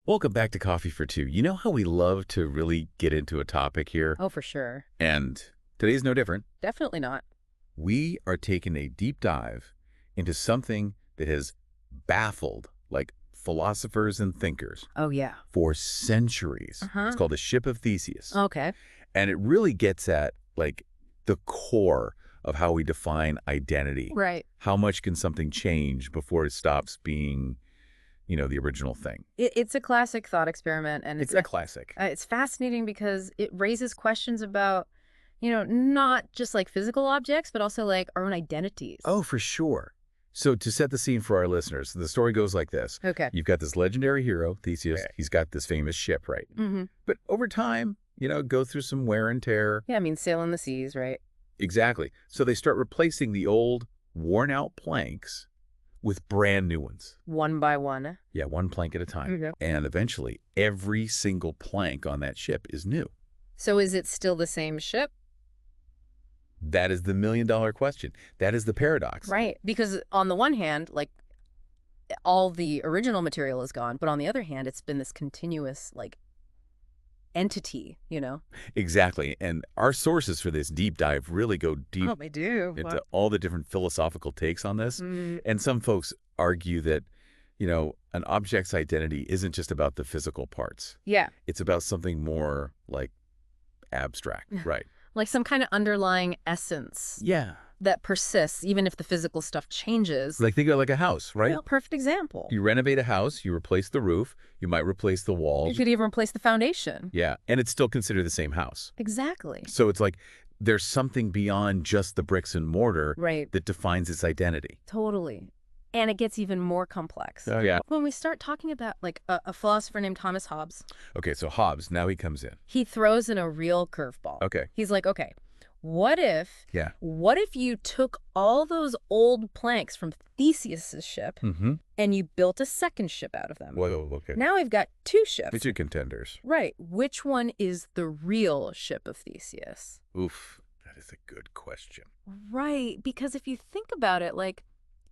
Welcome back to Coffee for Two. You know how we love to really get into a topic here? Oh, for sure. And today's no different. Definitely not. We are taking a deep dive into something that has baffled, philosophers and thinkers Oh, yeah. for centuries. Uh-huh. It's called the Ship of Theseus. Okay. And it really gets at, the core of how we define identity. Right. How much can something change before it stops being, the original thing? It's a classic thought experiment, and It's a classic. it's fascinating because it raises questions about, not just like physical objects, but also like our own identities. Oh, for sure. So to set the scene for our listeners, the story goes like this. Okay. You've got this legendary hero, Theseus. Right. He's got this famous ship, right? Mm-hmm. But over time, go through some wear and tear. Yeah, I mean, sailing the seas, right? Exactly. So they start replacing the old, worn-out planks with brand new ones. One by one. Yeah, one plank at a time. Okay. And eventually, every single plank on that ship is new. So is it still the same ship? That is the million-dollar question. That is the paradox. Right. Because on the one hand, like, all the original material is gone, but on the other hand, it's been this continuous, entity, Exactly. And our sources for this deep dive really go deep they do. into all the different philosophical takes on this. And some folks argue that, an object's identity isn't just about the physical parts. Yeah. It's about something more abstract, right? Like some kind of underlying essence Yeah. that persists, even if the physical stuff changes. Think of it like a house, right? Well, perfect example. You renovate a house, you replace the roof, you might replace the You walls. could even replace the foundation. Yeah. And it's still considered the same house. Exactly. So it's like there's something beyond just the bricks and mortar Right. that defines its identity. Totally. And it gets even more complex. Oh, yeah. When we start talking about a philosopher named Thomas Hobbes, Okay, so Hobbes, now he comes in. he throws in a real curveball. Okay. He's like, okay, what if Yeah. you took all those old planks from Theseus's ship Mm-hmm. and you built a second ship out of them? Whoa, okay. Now we've got two ships. It's your contenders. Right. Which one is the real Ship of Theseus? Oof, that is a good question. Right. Because if you think about it,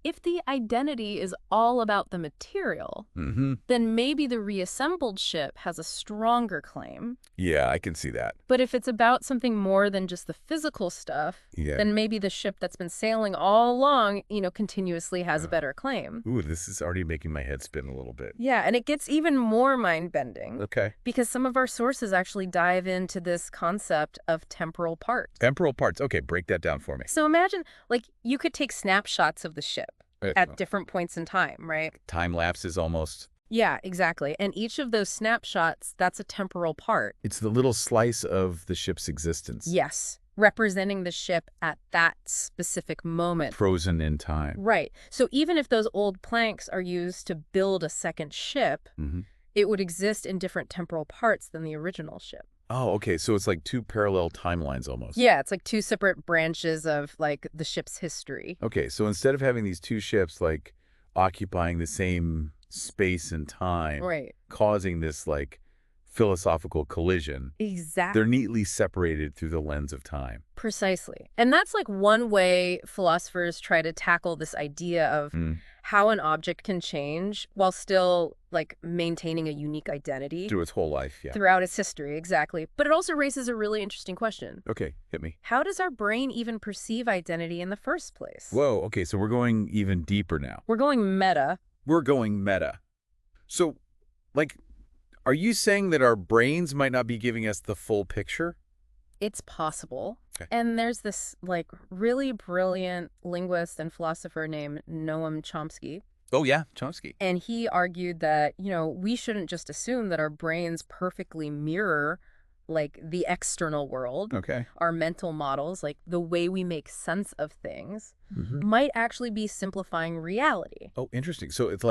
if the identity is all about the material, Mm-hmm. then maybe the reassembled ship has a stronger claim. Yeah, I can see that. But if it's about something more than just the physical stuff, Yeah. then maybe the ship that's been sailing all along, continuously has a better claim. Ooh, this is already making my head spin a little bit. Yeah, and it gets even more mind-bending. Okay. Because some of our sources actually dive into this concept of temporal parts. Temporal parts. Okay, break that down for me. So imagine, you could take snapshots of the ship at different points in time, right? Time lapses almost. Yeah, exactly. And each of those snapshots, that's a temporal part. It's the little slice of the ship's existence. Yes, representing the ship at that specific moment. Frozen in time. Right. So even if those old planks are used to build a second ship, Mm-hmm. it would exist in different temporal parts than the original ship. Oh, okay. So it's like two parallel timelines almost. Yeah, it's like two separate branches of the ship's history. Okay, so instead of having these two ships occupying the same space and time, Right. causing this philosophical collision, Exactly. they're neatly separated through the lens of time. Precisely. And that's one way philosophers try to tackle this idea of how an object can change while still maintaining a unique identity Through its whole life, yeah. throughout its history. Exactly. But it also raises a really interesting question. Okay, hit me. How does our brain even perceive identity in the first place? Whoa, okay, so we're going even deeper now. We're going meta. We're going meta. So, are you saying that our brains might not be giving us the full picture? It's possible. Okay. And there's this really brilliant linguist and philosopher named Noam Chomsky. Oh, yeah, Chomsky. And he argued that, we shouldn't just assume that our brains perfectly mirror the external world. Okay. Our mental models, the way we make sense of things, Mm-hmm. might actually be simplifying reality. Oh, interesting. So it's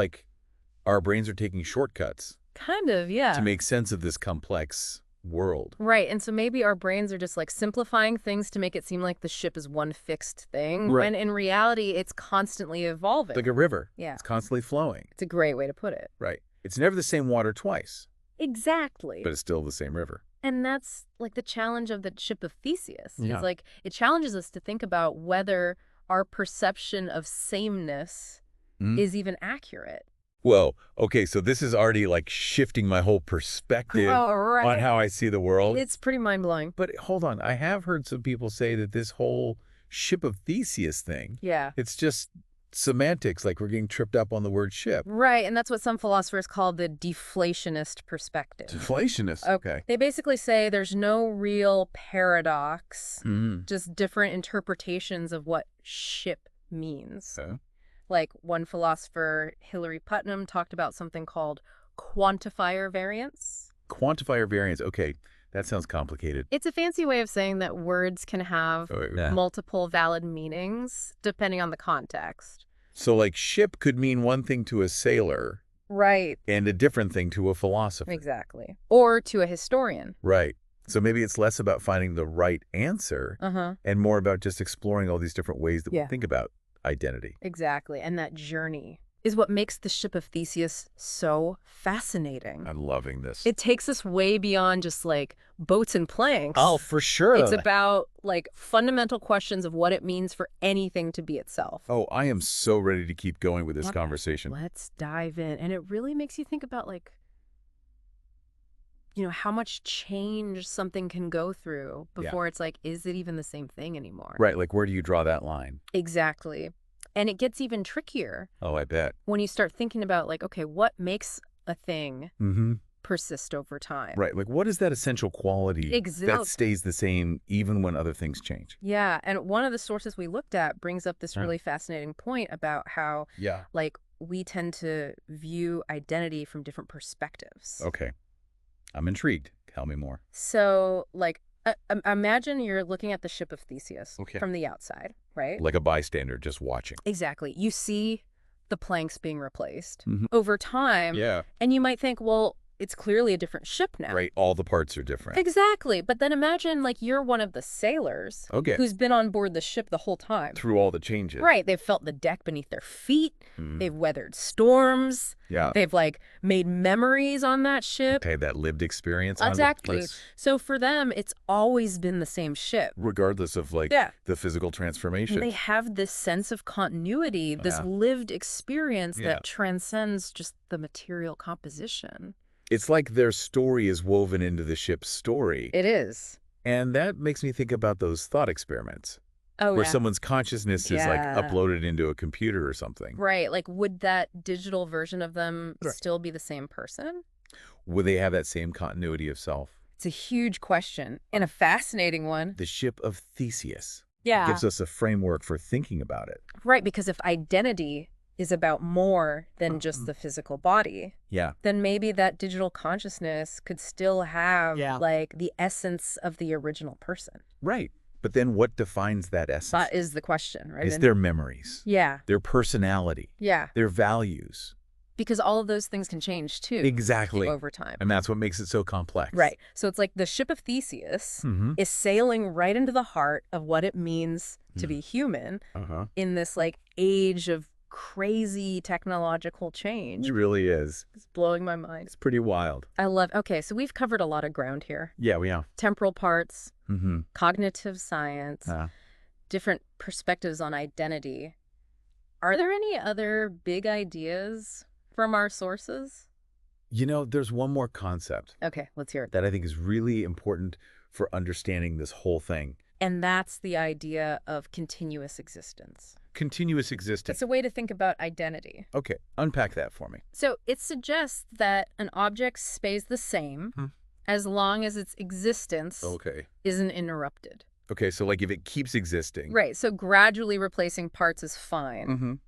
our brains are taking shortcuts Kind of, yeah. to make sense of this complex world. Right. And so maybe our brains are just simplifying things to make it seem like the ship is one fixed thing. Right. When in reality, it's constantly evolving. Like a river. Yeah. It's constantly flowing. It's a great way to put it. Right. It's never the same water twice, Exactly. but it's still the same river. And that's the challenge of the Ship of Theseus. Yeah. It's it challenges us to think about whether our perception of sameness Mhm. is even accurate. Whoa. Okay, so this is already like shifting my whole perspective Oh, right. on how I see the world. It's pretty mind-blowing. But hold on, I have heard some people say that this whole Ship of Theseus thing, Yeah. it's just semantics, like we're getting tripped up on the word ship. Right, and that's what some philosophers call the deflationist perspective. Deflationist. Okay. They basically say there's no real paradox, Mm. just different interpretations of what ship means. Okay. Like one philosopher, Hilary Putnam, talked about something called quantifier variance. Quantifier variance. Okay, that sounds complicated. It's a fancy way of saying that words can have multiple valid meanings depending on the context. So like ship could mean one thing to a sailor. Right. And a different thing to a philosopher. Exactly. Or to a historian. Right. So maybe it's less about finding the right answer and more about just exploring all these different ways that we think about identity. Exactly. And that journey is what makes the Ship of Theseus so fascinating. I'm loving this. It takes us way beyond just like boats and planks. Oh, for sure. It's about like fundamental questions of what it means for anything to be itself. Oh, I am so ready to keep going with this conversation. Let's dive in. And it really makes you think about like, you know, how much change something can go through before it's like, is it even the same thing anymore? Right. Like, where do you draw that line? Exactly. And it gets even trickier. Oh, I bet. When you start thinking about like, okay, what makes a thing persist over time? Right. Like, what is that essential quality that stays the same even when other things change? Yeah. And one of the sources we looked at brings up this really fascinating point about how like we tend to view identity from different perspectives. Okay. I'm intrigued. Tell me more. So like, imagine you're looking at the Ship of Theseus from the outside, right? Like a bystander just watching. Exactly. You see the planks being replaced over time. Yeah. And you might think, well, it's clearly a different ship now. Right. All the parts are different. Exactly. But then imagine like you're one of the sailors who's been on board the ship the whole time. Through all the changes. Right. They've felt the deck beneath their feet. They've weathered storms. Yeah. They've like made memories on that ship. They had that lived experience. Exactly. So for them, it's always been the same ship. Regardless of like the physical transformation. They have this sense of continuity, this lived experience that transcends just the material composition. It's like their story is woven into the ship's story. It is. And that makes me think about those thought experiments. Oh, where someone's consciousness is like uploaded into a computer or something. Right. Like, would that digital version of them still be the same person? Would they have that same continuity of self? It's a huge question and a fascinating one. The Ship of Theseus gives us a framework for thinking about it. Right. Because if identity is about more than just the physical body, then maybe that digital consciousness could still have like the essence of the original person. Right. But then what defines that essence? That is the question, right? Is their memories. Yeah. Their personality. Yeah. Their values. Because all of those things can change too. Exactly. Over time. And that's what makes it so complex. Right. So it's like the Ship of Theseus is sailing right into the heart of what it means to be human in this like age of crazy technological change. It really is. It's blowing my mind. It's pretty wild. I love, okay, so we've covered a lot of ground here. Yeah, we have. Temporal parts, cognitive science, different perspectives on identity. Are there any other big ideas from our sources? You know, there's one more concept. Okay, let's hear it. That I think is really important for understanding this whole thing. And that's the idea of continuous existence. Continuous existence. It's a way to think about identity. Okay, unpack that for me. So it suggests that an object stays the same as long as its existence isn't interrupted. Okay, so like if it keeps existing. Right, so gradually replacing parts is fine.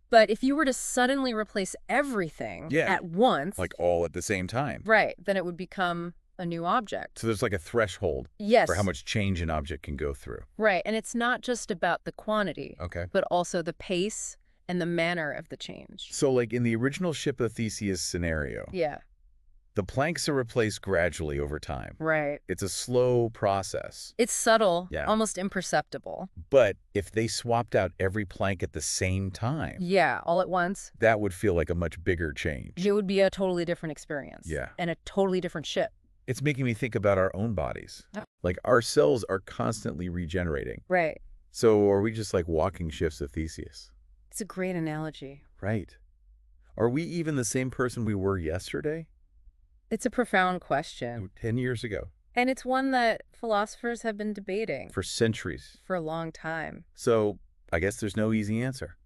But if you were to suddenly replace everything at once. Like all at the same time. Right, then it would become a new object. So there's like a threshold for how much change an object can go through. Right, and it's not just about the quantity, but also the pace and the manner of the change. So like in the original Ship of Theseus scenario, the planks are replaced gradually over time. Right. It's a slow process. It's subtle, almost imperceptible. But if they swapped out every plank at the same time, all at once, that would feel like a much bigger change. It would be a totally different experience. And a totally different ship. It's making me think about our own bodies. Like our cells are constantly regenerating. Right. So are we just like walking ships of Theseus? It's a great analogy. Right. Are we even the same person we were yesterday? It's a profound question. 10 years ago? And it's one that philosophers have been debating For centuries. for a long time. So I guess there's no easy answer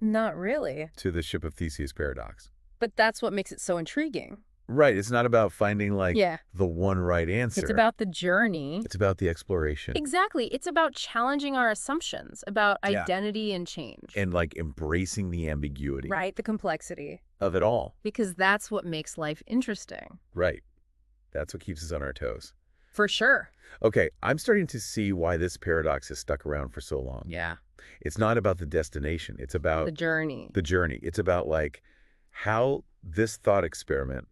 Not really. to the Ship of Theseus paradox. But that's what makes it so intriguing. Right. It's not about finding, like, Yeah. the one right answer. It's about the journey. It's about the exploration. Exactly. It's about challenging our assumptions about Yeah. identity and change. And, like, embracing the ambiguity. Right, the complexity. Of it all. Because that's what makes life interesting. Right. That's what keeps us on our toes. For sure. Okay, I'm starting to see why this paradox has stuck around for so long. Yeah. It's not about the destination. It's about The journey. the journey. It's about, like, how this thought experiment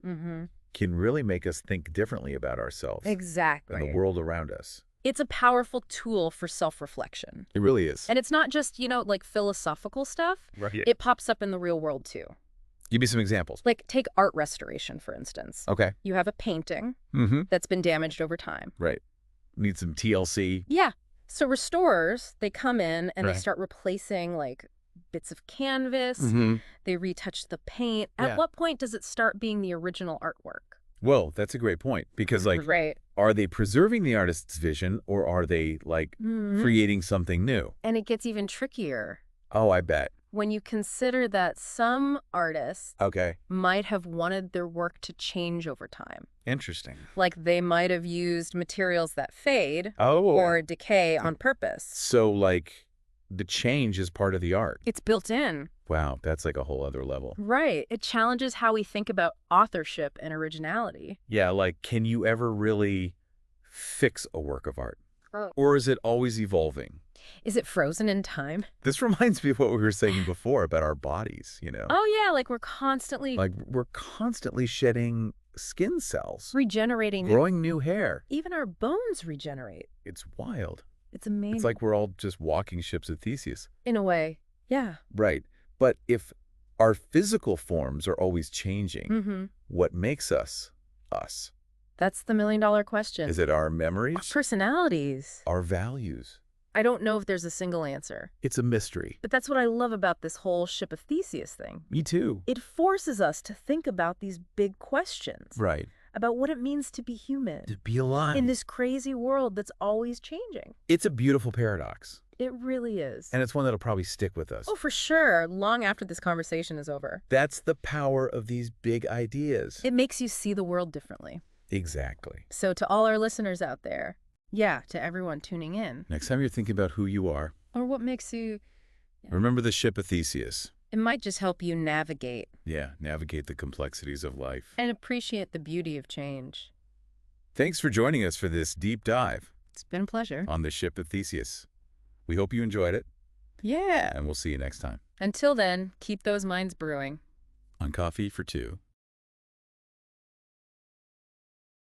can really make us think differently about ourselves Exactly. and the world around us. It's a powerful tool for self-reflection. It really is. And it's not just, like philosophical stuff. Right. It pops up in the real world too. Give me some examples. Like take art restoration, for instance. Okay. You have a painting Mm-hmm. that's been damaged over time. Right. Need some TLC. Yeah. So restorers, they come in and Right. they start replacing like bits of canvas. They retouch the paint. Yeah. At what point does it start being the original artwork? Well, that's a great point because, like, Right. are they preserving the artist's vision or are they, like, creating something new? And it gets even trickier Oh, I bet. when you consider that some artists Okay. might have wanted their work to change over time. Interesting. Like they might have used materials that fade Oh. or decay on purpose. So, like, the change is part of the art. It's built in. Wow, that's like a whole other level. Right. It challenges how we think about authorship and originality. Yeah, like, can you ever really fix a work of art? Oh. Or is it always evolving? Is it frozen in time? This reminds me of what we were saying before about our bodies, Oh, yeah. Like we're constantly Like, we're constantly shedding skin cells, regenerating. growing new hair. Even our bones regenerate. It's wild. It's amazing. It's like we're all just walking ships of Theseus. In a way. Yeah. Right. But if our physical forms are always changing, what makes us us? That's the million-dollar question. Is it our Our memories? personalities. Our values? I don't know if there's a single answer. It's a mystery. But that's what I love about this whole Ship of Theseus thing. Me too. It forces us to think about these big questions. Right. About what it means to be human. To be alive. In this crazy world that's always changing. It's a beautiful paradox. It really is. And it's one that'll probably stick with us. Oh, for sure. Long after this conversation is over. That's the power of these big ideas. It makes you see the world differently. Exactly. So to all our listeners out there, yeah, to everyone tuning in. Next time you're thinking about who you are, Or what makes you... remember the Ship of Theseus. It might just help you navigate. Yeah, navigate the complexities of life. And appreciate the beauty of change. Thanks for joining us for this deep dive It's been a pleasure. on the Ship of Theseus. We hope you enjoyed it, Yeah. and we'll see you next time Until then, keep those minds brewing. on Coffee for Two.